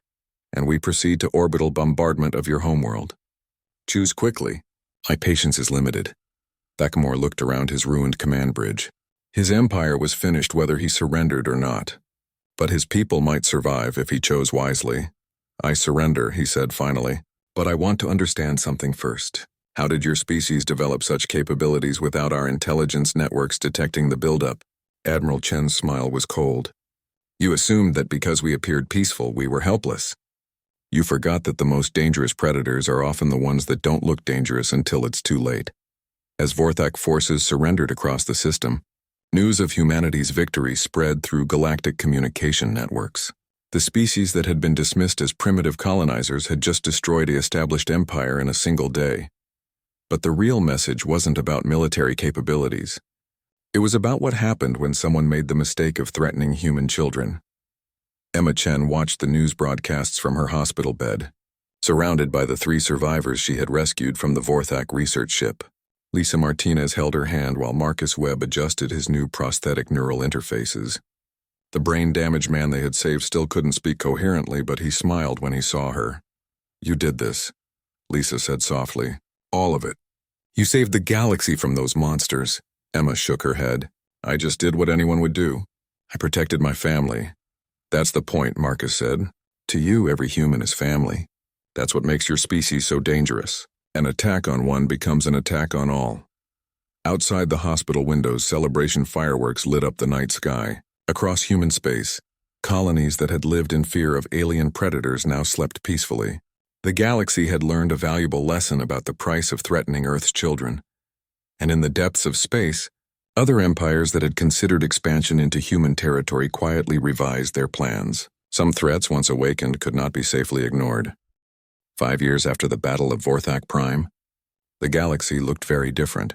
and we proceed to orbital bombardment of your homeworld. Choose quickly. My patience is limited. Thakmor looked around his ruined command bridge. His empire was finished whether he surrendered or not. But his people might survive if he chose wisely. I surrender, he said finally. But I want to understand something first. How did your species develop such capabilities without our intelligence networks detecting the buildup? Admiral Chen's smile was cold. You assumed that because we appeared peaceful, we were helpless. You forgot that the most dangerous predators are often the ones that don't look dangerous until it's too late. As Vorthak forces surrendered across the system, news of humanity's victory spread through galactic communication networks. The species that had been dismissed as primitive colonizers had just destroyed the established empire in a single day. But the real message wasn't about military capabilities. It was about what happened when someone made the mistake of threatening human children. Emma Chen watched the news broadcasts from her hospital bed. surrounded by the 3 survivors she had rescued from the Vorthak research ship. Lisa Martinez held her hand while Marcus Webb adjusted his new prosthetic neural interfaces. The brain-damaged man they had saved still couldn't speak coherently, but he smiled when he saw her. "You did this," Lisa said softly. "All of it. You saved the galaxy from those monsters." Emma shook her head. "I just did what anyone would do. I protected my family." "That's the point," Marcus said. "To you, every human is family. That's what makes your species so dangerous. An attack on one becomes an attack on all." Outside the hospital windows, celebration fireworks lit up the night sky. Across human space, colonies that had lived in fear of alien predators now slept peacefully. The galaxy had learned a valuable lesson about the price of threatening Earth's children. And in the depths of space, other empires that had considered expansion into human territory quietly revised their plans. Some threats, once awakened, could not be safely ignored. 5 years after the Battle of Vorthak Prime, the galaxy looked very different.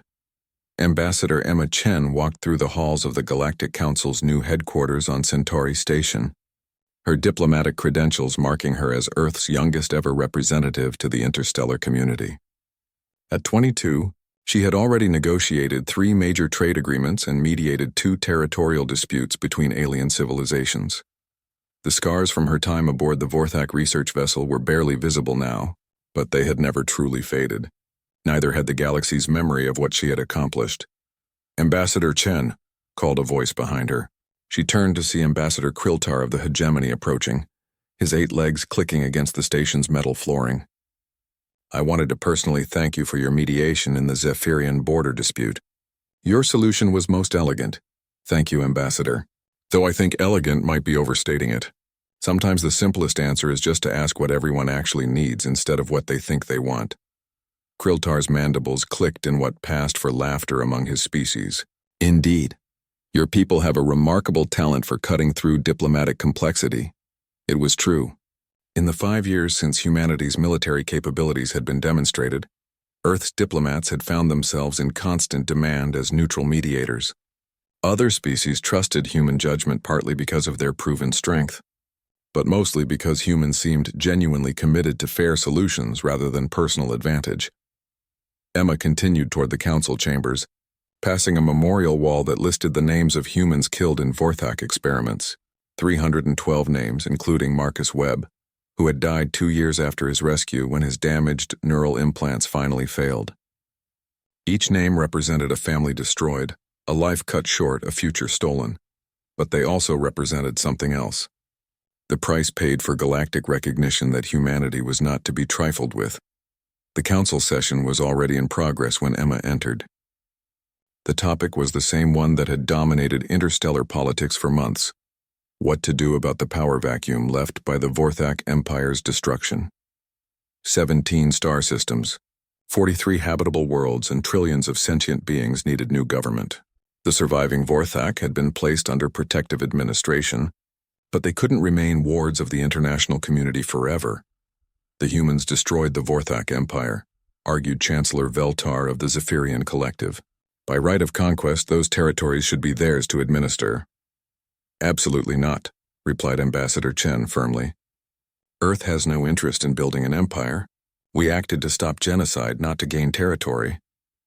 Ambassador Emma Chen walked through the halls of the Galactic Council's new headquarters on Centauri Station, her diplomatic credentials marking her as Earth's youngest ever representative to the interstellar community. At 22, she had already negotiated 3 major trade agreements and mediated 2 territorial disputes between alien civilizations. The scars from her time aboard the Vorthak research vessel were barely visible now, but they had never truly faded. Neither had the galaxy's memory of what she had accomplished. "Ambassador Chen," called a voice behind her. She turned to see Ambassador Kriltar of the Hegemony approaching, his 8 legs clicking against the station's metal flooring. "I wanted to personally thank you for your mediation in the Zephyrian border dispute. Your solution was most elegant. Thank you, Ambassador. Though I think elegant might be overstating it. Sometimes the simplest answer is just to ask what everyone actually needs instead of what they think they want." Kriltar's mandibles clicked in what passed for laughter among his species. "Indeed. Your people have a remarkable talent for cutting through diplomatic complexity." It was true. In the 5 years since humanity's military capabilities had been demonstrated, Earth's diplomats had found themselves in constant demand as neutral mediators. Other species trusted human judgment partly because of their proven strength, but mostly because humans seemed genuinely committed to fair solutions rather than personal advantage. Emma continued toward the council chambers, passing a memorial wall that listed the names of humans killed in Vorthak experiments, 312 names, including Marcus Webb, who had died 2 years after his rescue when his damaged neural implants finally failed. Each name represented a family destroyed, a life cut short, a future stolen, but they also represented something else. The price paid for galactic recognition that humanity was not to be trifled with. The council session was already in progress when Emma entered. The topic was the same one that had dominated interstellar politics for months: what to do about the power vacuum left by the Vorthak Empire's destruction. 17 star systems, 43 habitable worlds, and trillions of sentient beings needed new government. The surviving Vorthak had been placed under protective administration, but they couldn't remain wards of the international community forever. The humans destroyed the Vorthak Empire, argued Chancellor Veltar of the Zephyrian Collective. By right of conquest, those territories should be theirs to administer. "Absolutely not," replied Ambassador Chen firmly. "Earth has no interest in building an empire. We acted to stop genocide, not to gain territory."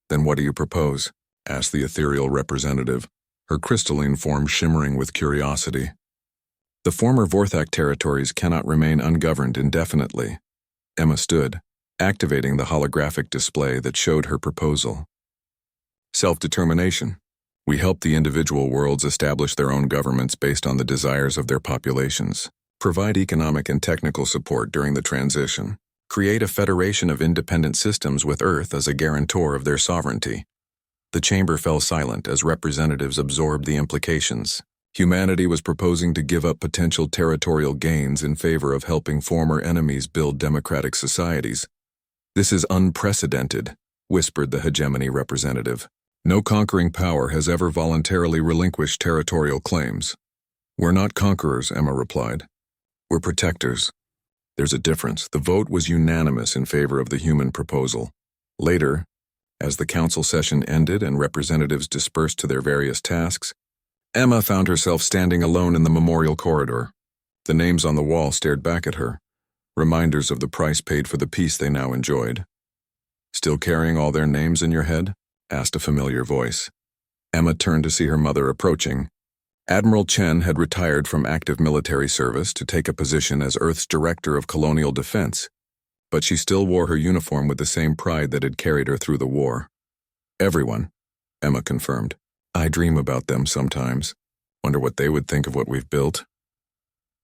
"Then what do you propose?" asked the ethereal representative, her crystalline form shimmering with curiosity. "The former Vorthak territories cannot remain ungoverned indefinitely." Emma stood, activating the holographic display that showed her proposal. "Self-determination. We help the individual worlds establish their own governments based on the desires of their populations. Provide economic and technical support during the transition. Create a federation of independent systems with Earth as a guarantor of their sovereignty." The chamber fell silent as representatives absorbed the implications. Humanity was proposing to give up potential territorial gains in favor of helping former enemies build democratic societies. "This is unprecedented," whispered the hegemony representative. "No conquering power has ever voluntarily relinquished territorial claims." "We're not conquerors," Emma replied. "We're protectors." There's a difference. The vote was unanimous in favor of the human proposal. Later, as the council session ended and representatives dispersed to their various tasks, Emma found herself standing alone in the memorial corridor. The names on the wall stared back at her, reminders of the price paid for the peace they now enjoyed. "Still carrying all their names in your head?" asked a familiar voice. Emma turned to see her mother approaching. Admiral Chen had retired from active military service to take a position as Earth's Director of Colonial Defense, but she still wore her uniform with the same pride that had carried her through the war. "Everyone," Emma confirmed. "I dream about them sometimes. Wonder what they would think of what we've built."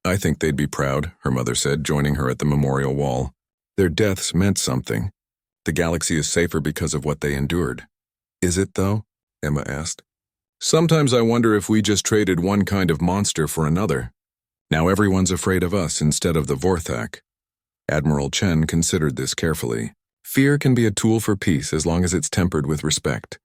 "I think they'd be proud," her mother said, joining her at the memorial wall. "Their deaths meant something. The galaxy is safer because of what they endured." "Is it, though?" Emma asked. "Sometimes I wonder if we just traded one kind of monster for another. Now everyone's afraid of us instead of the Vorthak." Admiral Chen considered this carefully. "Fear can be a tool for peace as long as it's tempered with respect.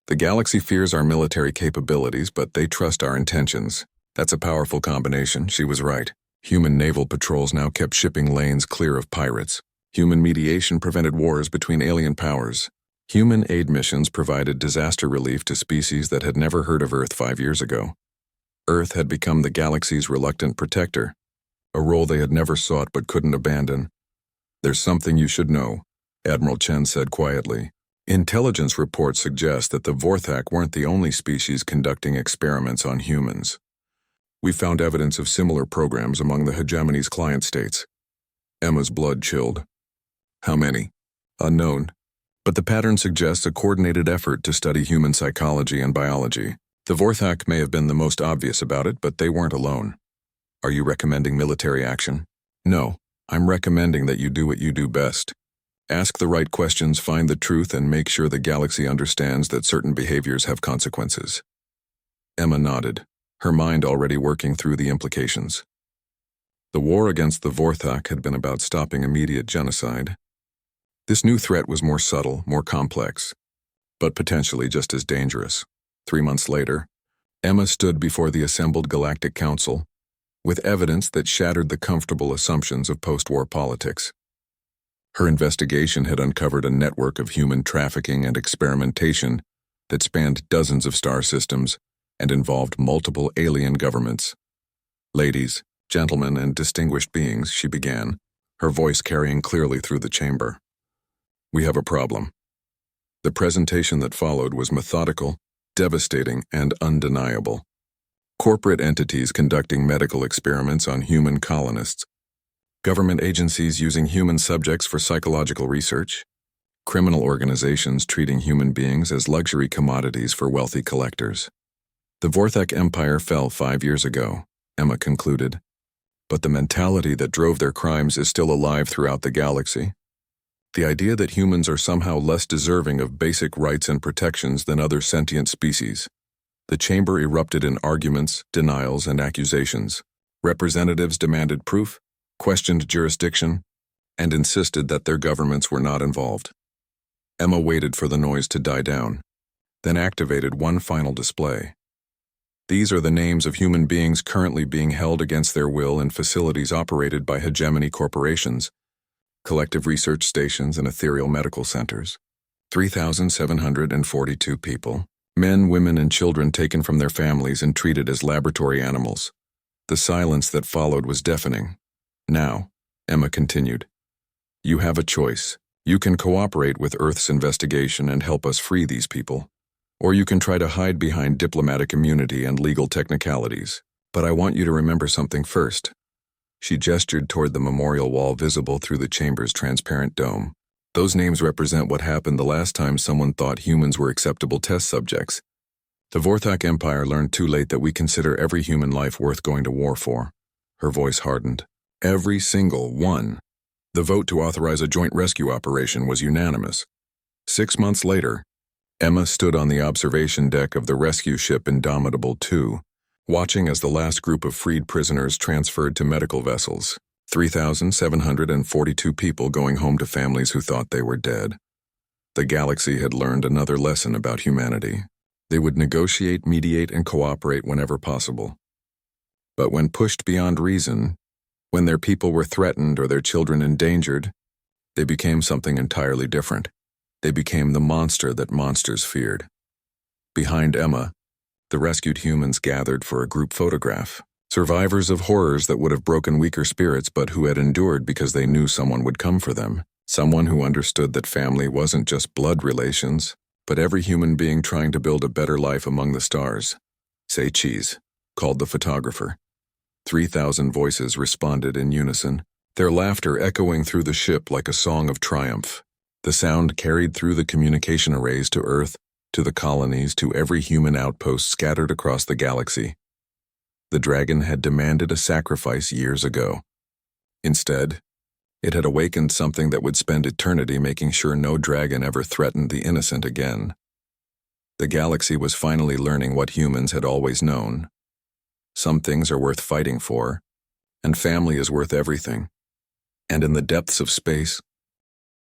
The galaxy fears our military capabilities, but they trust our intentions. That's a powerful combination." She was right. Human naval patrols now kept shipping lanes clear of pirates. Human mediation prevented wars between alien powers. Human aid missions provided disaster relief to species that had never heard of Earth 5 years ago. Earth had become the galaxy's reluctant protector, a role they had never sought but couldn't abandon. "There's something you should know," Admiral Chen said quietly. "Intelligence reports suggest that the Vorthak weren't the only species conducting experiments on humans. We found evidence of similar programs among the hegemony's client states." Emma's blood chilled. "How many?" "Unknown. But the pattern suggests a coordinated effort to study human psychology and biology. The Vorthak may have been the most obvious about it, but they weren't alone." "Are you recommending military action?" "No, I'm recommending that you do what you do best. Ask the right questions, find the truth, and make sure the galaxy understands that certain behaviors have consequences." Emma nodded, her mind already working through the implications. The war against the Vorthak had been about stopping immediate genocide. This new threat was more subtle, more complex, but potentially just as dangerous. 3 months later, Emma stood before the assembled Galactic Council with evidence that shattered the comfortable assumptions of post-war politics. Her investigation had uncovered a network of human trafficking and experimentation that spanned dozens of star systems and involved multiple alien governments. "Ladies, gentlemen, and distinguished beings," she began, her voice carrying clearly through the chamber. "We have a problem." The presentation that followed was methodical, devastating, and undeniable. Corporate entities conducting medical experiments on human colonists, government agencies using human subjects for psychological research, criminal organizations treating human beings as luxury commodities for wealthy collectors. The Vorthak Empire fell 5 years ago, Emma concluded, but the mentality that drove their crimes is still alive throughout the galaxy. The idea that humans are somehow less deserving of basic rights and protections than other sentient species. The chamber erupted in arguments, denials, and accusations. Representatives demanded proof, questioned jurisdiction, and insisted that their governments were not involved. Emma waited for the noise to die down, then activated one final display. "These are the names of human beings currently being held against their will in facilities operated by hegemony corporations, collective research stations, and ethereal medical centers. 3,742 people. Men, women, and children taken from their families and treated as laboratory animals." The silence that followed was deafening. "Now," Emma continued, "you have a choice. You can cooperate with Earth's investigation and help us free these people, or you can try to hide behind diplomatic immunity and legal technicalities. But I want you to remember something first." She gestured toward the memorial wall visible through the chamber's transparent dome. "Those names represent what happened the last time someone thought humans were acceptable test subjects. The Vorthak Empire learned too late that we consider every human life worth going to war for." Her voice hardened. "Every single one." The vote to authorize a joint rescue operation was unanimous. 6 months later, Emma stood on the observation deck of the rescue ship Indomitable II, watching as the last group of freed prisoners transferred to medical vessels. 3,742 people going home to families who thought they were dead. The galaxy had learned another lesson about humanity. They would negotiate, mediate, and cooperate whenever possible. But when pushed beyond reason, when their people were threatened or their children endangered, they became something entirely different. They became the monster that monsters feared. Behind Emma, the rescued humans gathered for a group photograph. Survivors of horrors that would have broken weaker spirits but who had endured because they knew someone would come for them. Someone who understood that family wasn't just blood relations, but every human being trying to build a better life among the stars. "Say cheese," called the photographer. 3,000 voices responded in unison, their laughter echoing through the ship like a song of triumph. The sound carried through the communication arrays to Earth, to the colonies, to every human outpost scattered across the galaxy. The dragon had demanded a sacrifice years ago. Instead, it had awakened something that would spend eternity making sure no dragon ever threatened the innocent again. The galaxy was finally learning what humans had always known. Some things are worth fighting for, and family is worth everything. And in the depths of space,